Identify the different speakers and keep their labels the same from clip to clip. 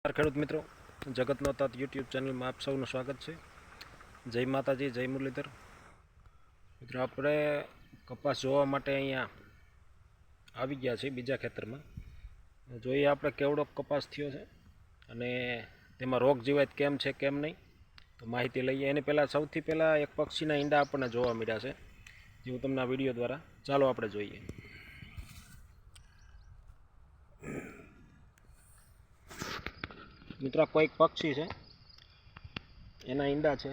Speaker 1: ખેડૂત મિત્રો, જગતનો તાત યુટ્યુબ ચેનલમાં આપ સૌનું સ્વાગત છે. જય માતાજી, જય મુરલીધર. મિત્રો, આપણે કપાસ જોવા માટે અહીંયા આવી ગયા છીએ બીજા ખેતરમાં. જોઈએ આપણે કેવડો કપાસ થયો છે અને તેમાં રોગ જીવાત કેમ છે કેમ નહીં, તો માહિતી લઈએ. એની પહેલાં સૌથી પહેલાં એક પક્ષીના ઈંડા આપણને જોવા મળ્યા છે, જે હું તમને આ વિડીયો દ્વારા ચાલો આપણે જોઈએ. મિત્રો, કોઈક પક્ષી છે, એના ઈંડા છે.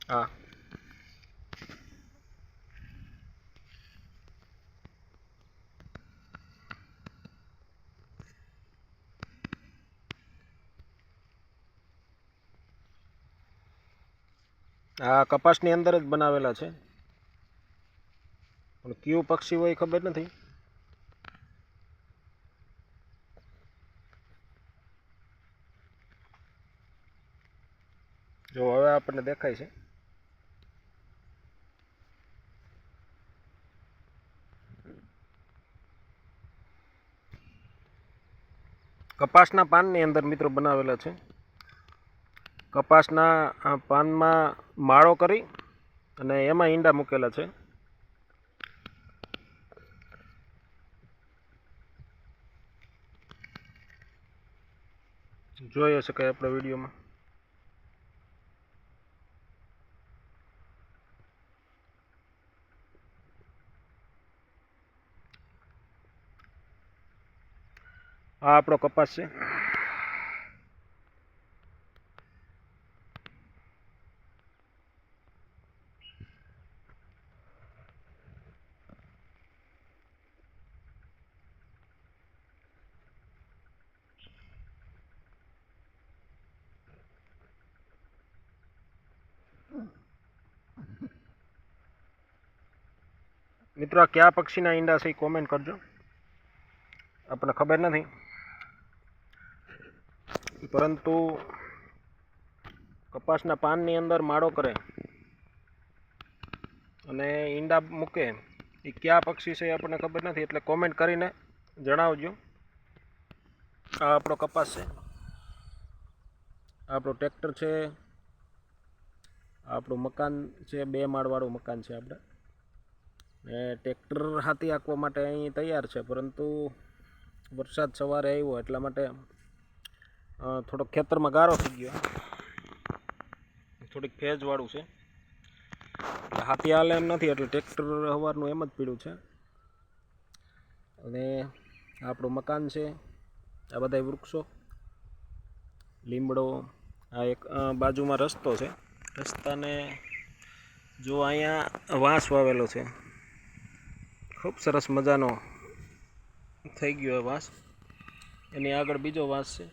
Speaker 1: હા, આ કપાસની અંદર જ બનાવેલા છે, પણ કયું પક્ષી હોય ખબર નથી. જો હવે આપણને દેખાય છે. કપાસના પાનની અંદર મિત્રો બનાવેલા છે. કપાસના પાનમાં માળો કરી અને એમાં ઈંડા મૂકેલા છે. જોઈ શકાય આપણે વિડીયોમાં. આ આપણો કપાસ છે. મિત્રો, આ કયા પક્ષીના ઈંડા છે એ કોમેન્ટ કરજો. આપણને ખબર નથી, પરંતુ કપાસના પાનની અંદર માળો કરે અને ઈંડા મૂકે એ કયા પક્ષી છે એ આપણને ખબર નથી, એટલે કોમેન્ટ કરીને જણાવજો. આ આપણો કપાસ છે, આપણો ટ્રેક્ટર છે, આપણું મકાન છે, 2 માળવાળું મકાન છે આપણે. ને ટ્રેક્ટર હાથી હાંકવા માટે અહીં તૈયાર છે, પરંતુ વરસાદ સવારે આવ્યો એટલા માટે થોડોક ખેતરમાં ગારો થઈ ગયો, થોડીક ભેજવાળું છે, એટલે હાથી હાલે એમ નથી, એટલે ટ્રેક્ટર સવારનું એમ જ પીડ્યું છે. અને આપણું મકાન છે, આ બધા વૃક્ષો, લીમડો, આ એક બાજુમાં રસ્તો છે. રસ્તાને જો અહીંયા વાંસ વાવેલો છે, ખૂબ સરસ મજાનો થઈ ગયો વાંસ. એની આગળ બીજો વાંસ છે.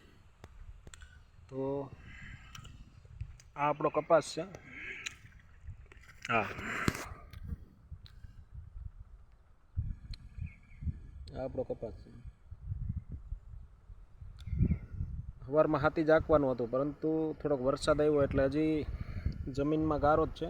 Speaker 1: તો આ આપણો કપાસ છે. હા, આ આપણો કપાસ છે. સવારમાં હાથી જ હાંકવાનું હતું, પરંતુ થોડોક વરસાદ આવ્યો એટલે હજી જમીનમાં ગારો જ છે.